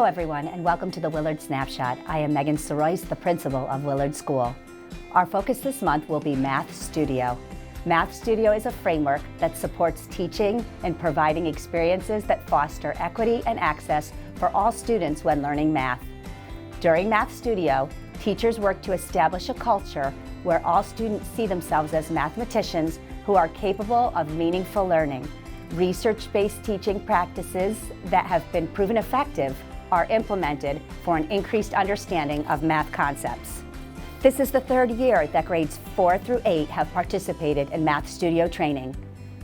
everyone, and welcome to the Willard Snapshot. I am Megan Soroyce, the principal of Willard School. Our focus this month will be Math Studio. Math Studio is a framework that supports teaching and providing experiences that foster equity and access for all students when learning math. During Math Studio, teachers work to establish a culture where all students see themselves as mathematicians who are capable of meaningful learning. Research-based teaching practices that have been proven effective are implemented for an increased understanding of math concepts. This is the third year that grades 4 through 8 have participated in Math Studio training.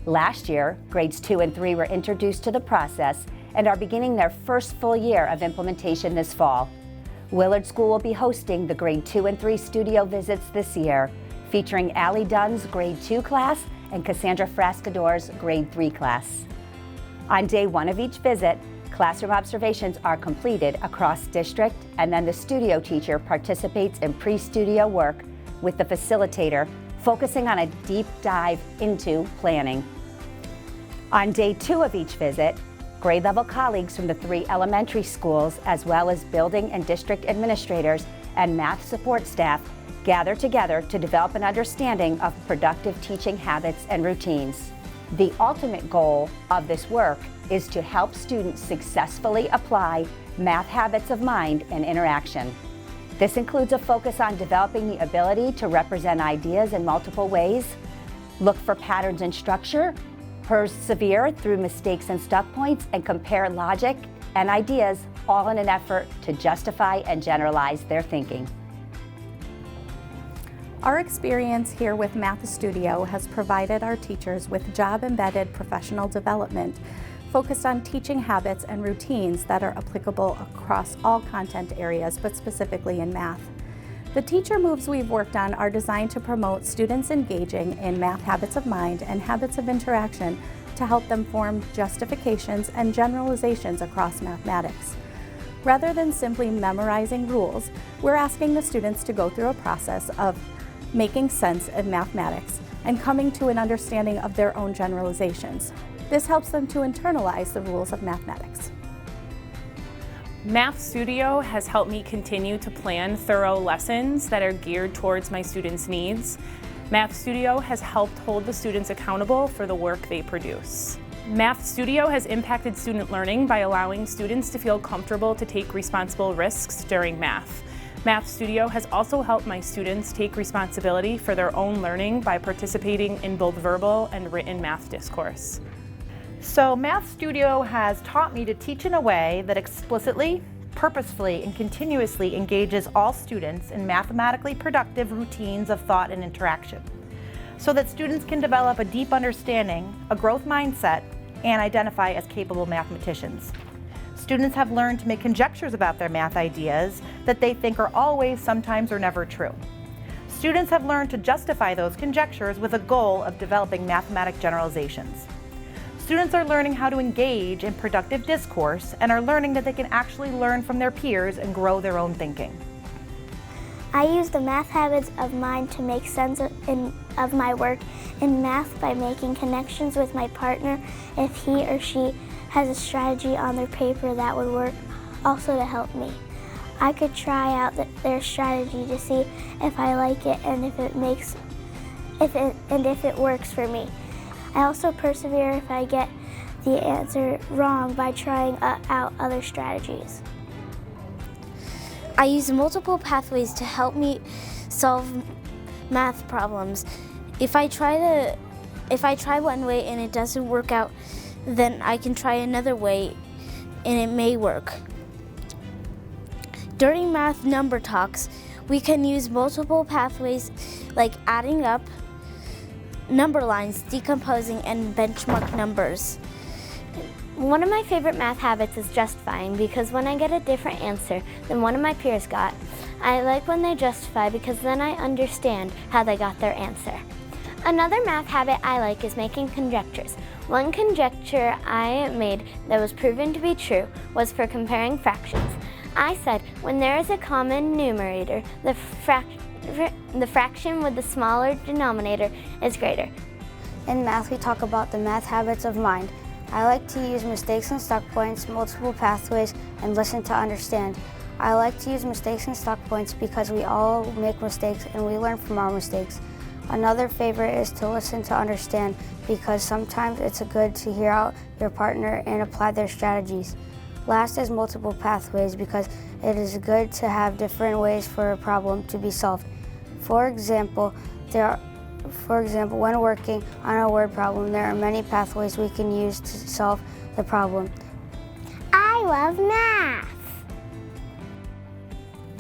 Last year, grades 2 and 3 were introduced to the process and are beginning their first full year of implementation this fall. Willard School will be hosting the grade 2 and 3 studio visits this year, featuring Allie Dunn's grade 2 class and Cassandra Frascador's grade 3 class. On day 1 of each visit, classroom observations are completed across district, and then the studio teacher participates in pre-studio work with the facilitator, focusing on a deep dive into planning. On day 2 of each visit, grade level colleagues from the 3 elementary schools, as well as building and district administrators and math support staff, gather together to develop an understanding of productive teaching habits and routines. The ultimate goal of this work is to help students successfully apply math habits of mind and interaction. This includes a focus on developing the ability to represent ideas in multiple ways, look for patterns and structure, persevere through mistakes and stuck points, and compare logic and ideas, all in an effort to justify and generalize their thinking. Our experience here with Math Studio has provided our teachers with job-embedded professional development focused on teaching habits and routines that are applicable across all content areas, but specifically in math. The teacher moves we've worked on are designed to promote students engaging in math habits of mind and habits of interaction to help them form justifications and generalizations across mathematics. Rather than simply memorizing rules, we're asking the students to go through a process of making sense of mathematics and coming to an understanding of their own generalizations. This helps them to internalize the rules of mathematics. Math Studio has helped me continue to plan thorough lessons that are geared towards my students' needs. Math Studio has helped hold the students accountable for the work they produce. Math Studio has impacted student learning by allowing students to feel comfortable to take responsible risks during math. Math Studio has also helped my students take responsibility for their own learning by participating in both verbal and written math discourse. So Math Studio has taught me to teach in a way that explicitly, purposefully, and continuously engages all students in mathematically productive routines of thought and interaction, so that students can develop a deep understanding, a growth mindset, and identify as capable mathematicians. Students have learned to make conjectures about their math ideas that they think are always, sometimes, or never true. Students have learned to justify those conjectures with a goal of developing mathematic generalizations. Students are learning how to engage in productive discourse and are learning that they can actually learn from their peers and grow their own thinking. I use the math habits of mind to make sense of my work in math by making connections with my partner if he or she has a strategy on their paper that would work, also to help me. I could try out their strategy to see if I like it and if it works for me. I also persevere if I get the answer wrong by trying out other strategies. I use multiple pathways to help me solve math problems. If I try one way and it doesn't work out, then I can try another way and it may work. During math number talks, we can use multiple pathways like adding up, number lines, decomposing, and benchmark numbers. One of my favorite math habits is justifying, because when I get a different answer than one of my peers got, I like when they justify because then I understand how they got their answer. Another math habit I like is making conjectures. One conjecture I made that was proven to be true was for comparing fractions. I said when there is a common numerator, the fraction with the smaller denominator is greater. In math, we talk about the math habits of mind. I like to use mistakes and stuck points, multiple pathways, and listen to understand. I like to use mistakes and stuck points because we all make mistakes and we learn from our mistakes. Another favorite is to listen to understand because sometimes it's good to hear out your partner and apply their strategies. Last is multiple pathways because it is good to have different ways for a problem to be solved. For example, when working on a word problem, there are many pathways we can use to solve the problem. I love math.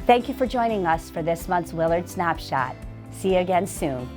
Thank you for joining us for this month's Willard Snapshot. See you again soon.